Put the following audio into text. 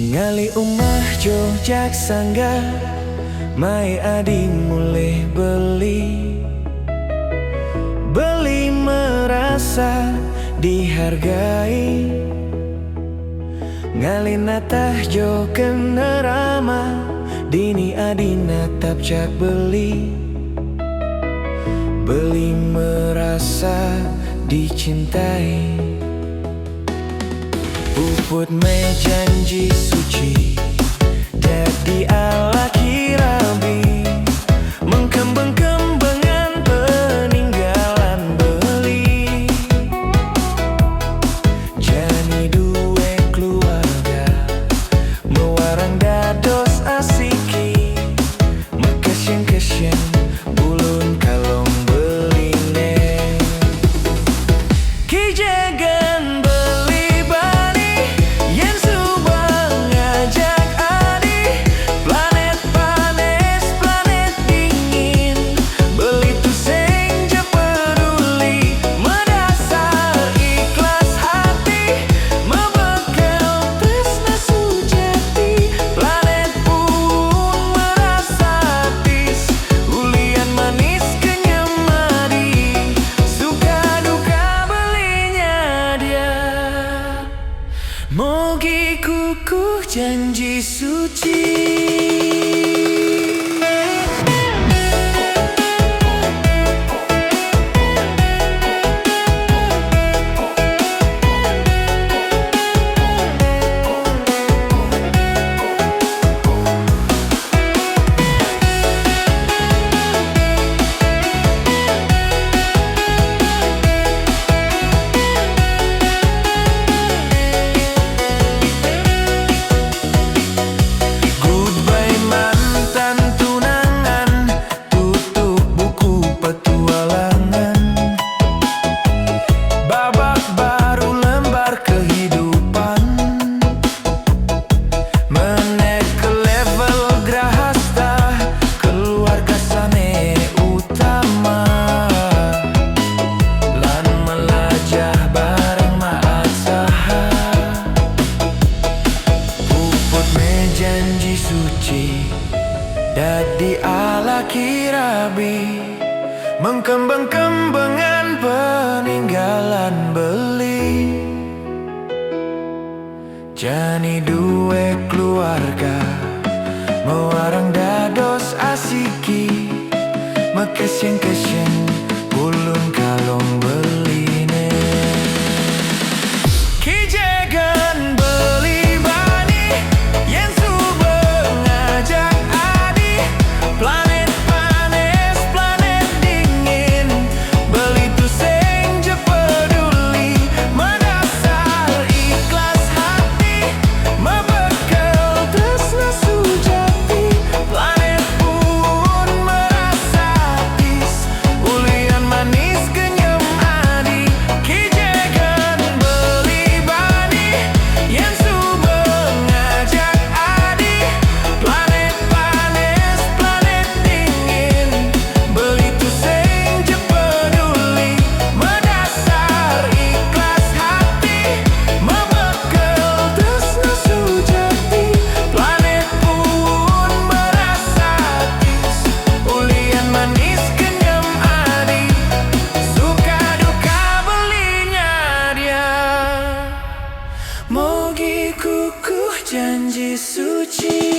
Ngali umah Jogja sangga mai adi mulai beli merasa dihargai. Ngali natah jo kenerama dini adi natap cak beli merasa dicintai. Puput me janji suci jadi ala kirabi mengkembang-kembangan peninggalan beli. Jani duwe keluarga mewarang dados asiki mekesyen-kesyen bulun kalong beline kijagan Mogi kukuh janji suci. Janji suci dadi ala kirabi mengkembang-kembangan peninggalan beli. Jani duwe keluarga mewarang dados asiki mekesyen-kesyen bulun kalong beline kijagan beli bani yen Mogi kukuh janji suci.